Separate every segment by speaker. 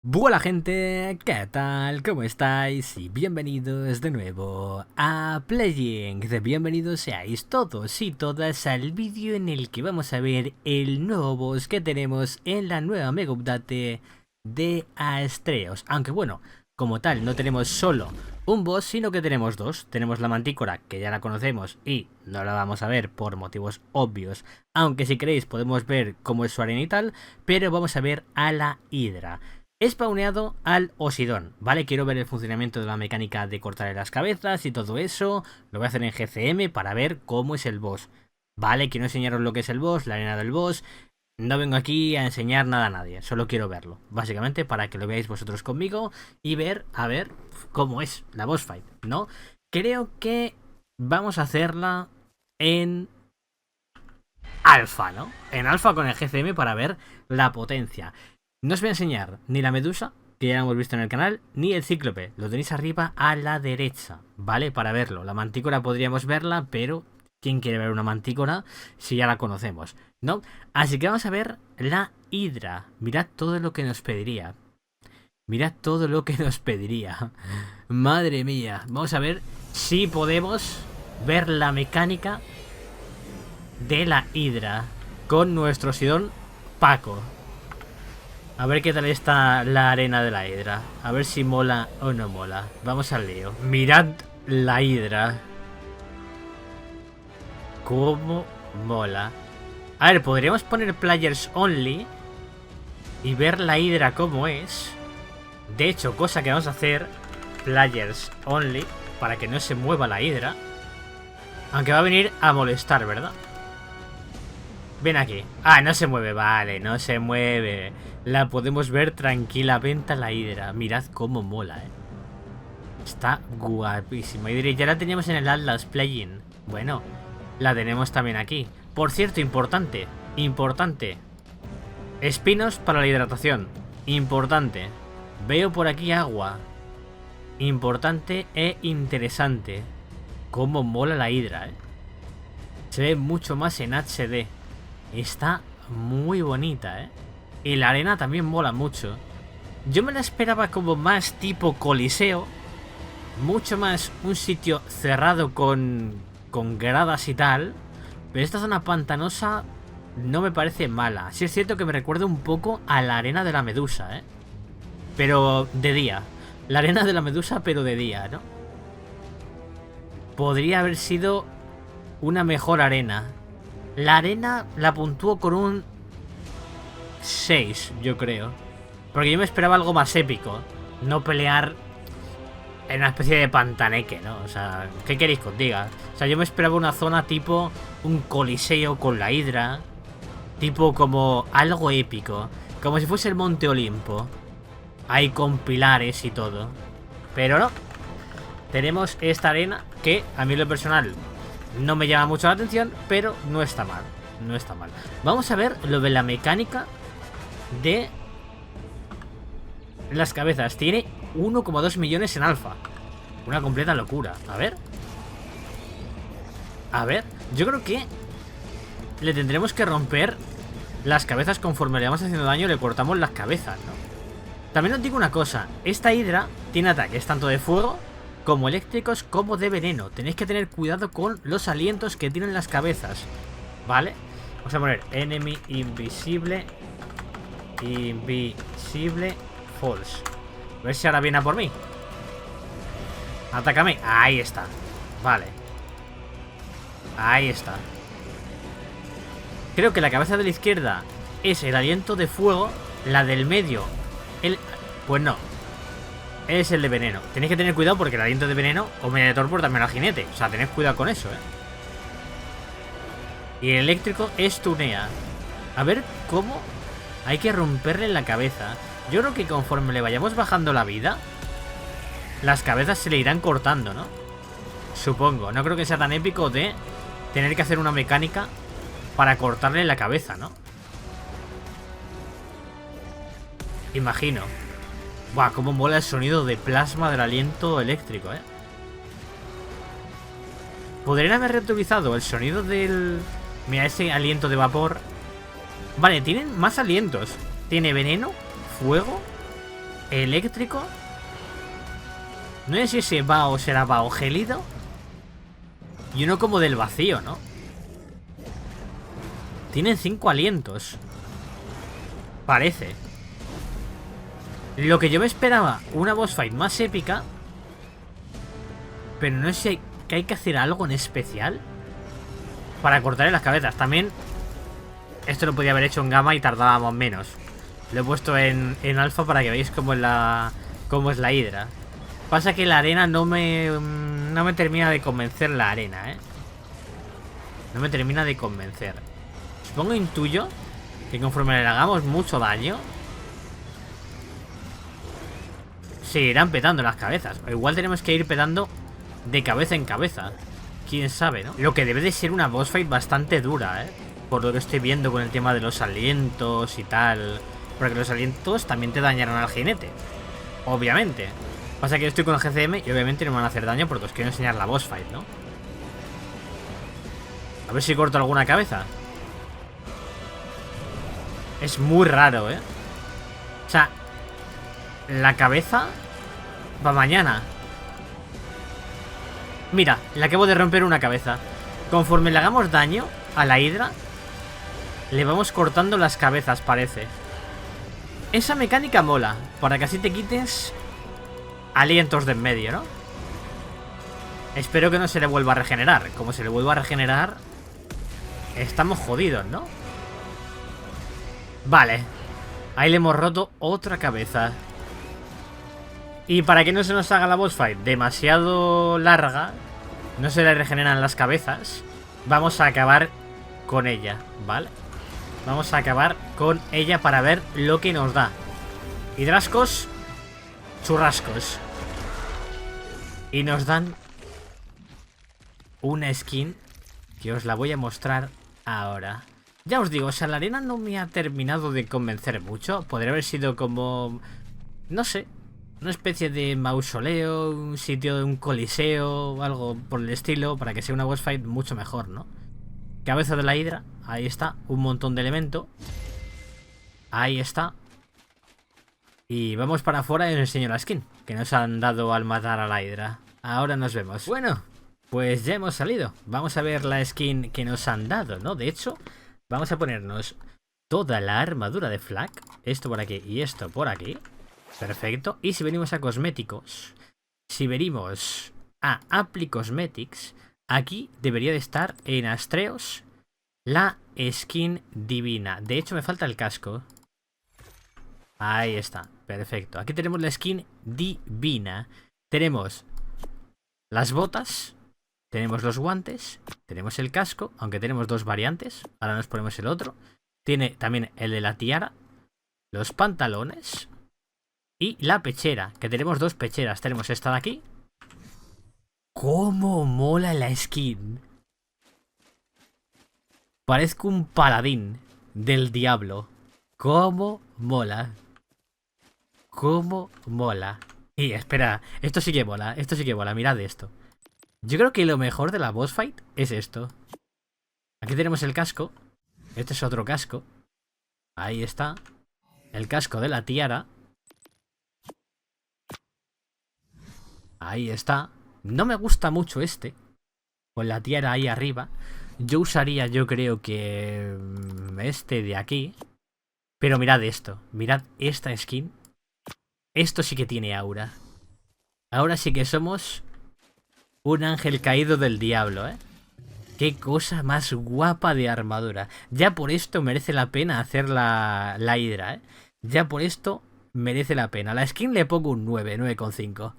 Speaker 1: Hola gente, ¿qué tal? ¿Cómo estáis? Y bienvenidos de nuevo a Playing. Bienvenidos seáis todos y todas al vídeo en el que vamos a ver el nuevo boss que tenemos en la nueva Mega Update de Astreos. Aunque bueno, como tal no tenemos solo un boss, sino que tenemos dos. Tenemos la Mantícora, que ya la conocemos y no la vamos a ver por motivos obvios. Aunque si queréis podemos ver cómo es su arena y tal, pero vamos a ver a la Hidra. He spawneado al Osidón, ¿vale? Quiero ver el funcionamiento de la mecánica de cortarle las cabezas y todo eso. Lo voy a hacer en GCM para ver cómo es el boss. ¿Vale? Quiero enseñaros lo que es el boss, la arena del boss. No vengo aquí a enseñar nada a nadie, solo quiero verlo. Básicamente para que lo veáis vosotros conmigo y ver, a ver, cómo es la boss fight, ¿no? Creo que vamos a hacerla en alfa, ¿no? En alfa con el GCM para ver la potencia. No os voy a enseñar ni la medusa, que ya la hemos visto en el canal, ni el cíclope. Lo tenéis arriba a la derecha, ¿vale? Para verlo. La mantícora podríamos verla, pero ¿quién quiere ver una mantícora si ya la conocemos? ¿No? Así que vamos a ver la Hidra. Mirad todo lo que nos pediría. Mirad todo lo que nos pediría. Madre mía. Vamos a ver si podemos ver la mecánica de la Hidra con nuestro Sidón Paco. A ver qué tal está la arena de la Hidra. A ver si mola o no mola. Vamos al lío. Mirad la Hidra. Cómo mola. A ver, podríamos poner Players Only y ver la Hidra como es. De hecho, cosa que vamos a hacer, Players Only, para que no se mueva la Hidra. Aunque va a venir a molestar, ¿verdad? Ven aquí. Ah, no se mueve, vale, no se mueve. La podemos ver tranquilamente a la Hidra. Mirad cómo mola, Está guapísima. Y ya la teníamos en el Atlas Playing. Bueno, la tenemos también aquí. Por cierto, importante. Importante. Espinos para la hidratación. Importante. Veo por aquí agua. Importante e interesante. Cómo mola la Hidra, Se ve mucho más en HD. Está muy bonita, Y la arena también mola mucho. Yo me la esperaba como más tipo coliseo. Mucho más un sitio cerrado con gradas y tal. Pero esta zona pantanosa no me parece mala. Sí es cierto que me recuerda un poco a la arena de la medusa, Pero de día. La arena de la medusa pero de día, ¿no? Podría haber sido una mejor arena. La arena la puntúo con un 6, yo creo. Porque yo me esperaba algo más épico. No pelear en una especie de pantaneque, ¿no? O sea, ¿qué queréis que os diga? O sea, yo me esperaba una zona tipo un coliseo con la Hidra. Tipo como algo épico. Como si fuese el Monte Olimpo. Ahí con pilares y todo. Pero no. Tenemos esta arena que a mí en lo personal no me llama mucho la atención, pero no está mal. No está mal. Vamos a ver lo de la mecánica de las cabezas. Tiene 1,2 millones en alfa. Una completa locura. A ver. A ver. Yo creo que le tendremos que romper las cabezas conforme le vamos haciendo daño. Le cortamos las cabezas, ¿no? También os digo una cosa. Esta Hidra tiene ataques tanto de fuego como eléctricos como de veneno. Tenéis que tener cuidado con los alientos que tienen las cabezas, ¿vale? Vamos a poner enemy invisible. Invisible false. A ver si ahora viene a por mí. Atácame. Ahí está. Vale. Ahí está. Creo que la cabeza de la izquierda es el aliento de fuego. La del medio pues no, es el de veneno. Tenéis que tener cuidado porque el aliento de veneno o media de torpor también al jinete. O sea, tened cuidado con eso, Y el eléctrico es tunea. A ver cómo hay que romperle la cabeza. Yo creo que conforme le vayamos bajando la vida, las cabezas se le irán cortando, ¿no? Supongo. No creo que sea tan épico de tener que hacer una mecánica para cortarle la cabeza, ¿no? Imagino. Buah, cómo mola el sonido de plasma del aliento eléctrico, Podrían haber reutilizado el sonido del... Mira, ese aliento de vapor. Vale, tienen más alientos. Tiene veneno, fuego eléctrico. No sé si ese Bao será Bao gélido. Y uno como del vacío, ¿no? Tienen 5 alientos. Parece. Lo que yo me esperaba, una boss fight más épica. Pero no sé si hay que hacer algo en especial para cortarle las cabezas. También esto lo podía haber hecho en Gamma y tardábamos menos. Lo he puesto en alfa para que veáis cómo es la hidra. Pasa que la arena no me termina de convencer la arena, ¿eh? No me termina de convencer. Supongo, intuyo que conforme le hagamos mucho daño, se irán petando las cabezas. O igual tenemos que ir petando de cabeza en cabeza. Quién sabe, ¿no? Lo que debe de ser una boss fight bastante dura, ¿eh? Por lo que estoy viendo con el tema de los alientos y tal. Porque los alientos también te dañarán al jinete. Obviamente. Pasa que yo estoy con el GCM y obviamente no me van a hacer daño porque os quiero enseñar la boss fight, ¿no? A ver si corto alguna cabeza. Es muy raro, ¿eh? O sea, la cabeza va mañana. Mira, le acabo de romper una cabeza. Conforme le hagamos daño a la hidra, le vamos cortando las cabezas, parece. Esa mecánica mola, para que así te quites alientos de en medio, ¿no? Espero que no se le vuelva a regenerar. Como se le vuelva a regenerar, estamos jodidos, ¿no? Vale. Ahí le hemos roto otra cabeza. Y para que no se nos haga la boss fight demasiado larga, no se le regeneran las cabezas, vamos a acabar con ella, ¿vale? Vamos a acabar con ella para ver lo que nos da. Hidrascos, churrascos. Y nos dan una skin que os la voy a mostrar ahora. Ya os digo, o sea, la arena no me ha terminado de convencer mucho. Podría haber sido como, no sé, una especie de mausoleo, un sitio de un coliseo o algo por el estilo, para que sea una boss fight mucho mejor, ¿no? Cabeza de la hidra, ahí está, un montón de elemento. Ahí está. Y vamos para afuera y os enseño la skin que nos han dado al matar a la hidra. Ahora nos vemos. Bueno, pues ya hemos salido. Vamos a ver la skin que nos han dado, ¿no? De hecho, vamos a ponernos toda la armadura de Flak. Esto por aquí y esto por aquí. Perfecto. Y si venimos a cosméticos, si venimos a Apply Cosmetics, aquí debería de estar en Astreos la skin divina. De hecho me falta el casco. Ahí está, perfecto. Aquí tenemos la skin divina. Tenemos las botas, tenemos los guantes, tenemos el casco, aunque tenemos dos variantes. Ahora nos ponemos el otro. Tiene también el de la tiara, los pantalones y la pechera, que tenemos dos pecheras. Tenemos esta de aquí. ¡Cómo mola la skin! Parezco un paladín del diablo. ¡Cómo mola! ¡Cómo mola! Y espera, esto sí que mola, mirad esto. Yo creo que lo mejor de la boss fight es esto. Aquí tenemos el casco. Este es otro casco. Ahí está. El casco de la tiara. Ahí está. No me gusta mucho este, con la tiara ahí arriba. Yo usaría, yo creo que este de aquí. Pero mirad esto, mirad esta skin. Esto sí que tiene aura. Ahora sí que somos un ángel caído del diablo, ¿eh? Qué cosa más guapa de armadura. Ya por esto merece la pena hacer la hidra, ¿eh? Ya por esto merece la pena. A la skin le pongo un 9, 9,5.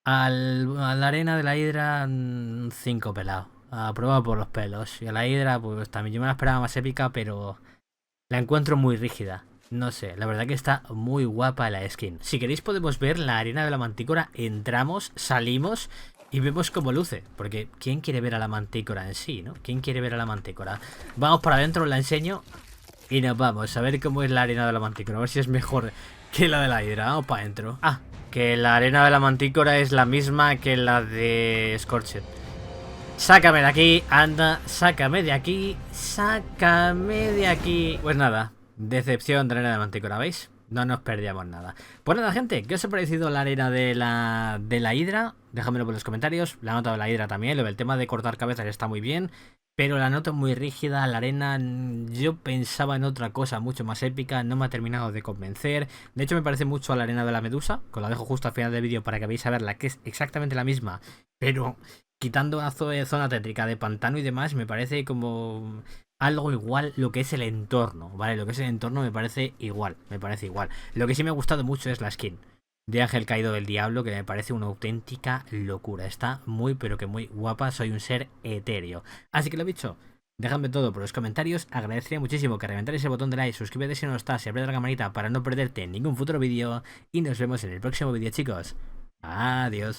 Speaker 1: A la arena de la hidra, 5 pelado. Aprobado por los pelos. Y a la hidra, pues también yo me la esperaba más épica, pero la encuentro muy rígida. No sé, la verdad que está muy guapa la skin. Si queréis podemos ver la arena de la mantícora. Entramos, salimos y vemos cómo luce. Porque ¿quién quiere ver a la mantícora en sí, no? ¿Quién quiere ver a la mantícora? Vamos para adentro, os la enseño y nos vamos a ver cómo es la arena de la mantícora. A ver si es mejor que la de la hidra. Vamos para adentro. Ah, que la arena de la mantícora es la misma que la de Scorched. Sácame de aquí, anda, sácame de aquí, sácame de aquí. Pues nada, decepción de la arena de mantícora, ¿veis? No nos perdíamos nada. Pues nada, gente, ¿qué os ha parecido la arena de la hidra? Déjamelo por los comentarios. La nota de la hidra también. Lo del tema de cortar cabezas está muy bien. Pero la nota es muy rígida. La arena, yo pensaba en otra cosa mucho más épica. No me ha terminado de convencer. De hecho, me parece mucho a la arena de la medusa. Que os la dejo justo al final del vídeo para que veáis a verla, que es exactamente la misma. Pero quitando la zona tétrica de pantano y demás, me parece como algo igual lo que es el entorno, ¿vale? Lo que es el entorno me parece igual, me parece igual. Lo que sí me ha gustado mucho es la skin de Ángel Caído del Diablo, que me parece una auténtica locura. Está muy, pero que muy guapa, soy un ser etéreo. Así que lo dicho, dejadme todo por los comentarios, agradecería muchísimo que reventáis el botón de like, suscríbete si no lo estás y abrid la campanita para no perderte ningún futuro vídeo, y nos vemos en el próximo vídeo, chicos. Adiós.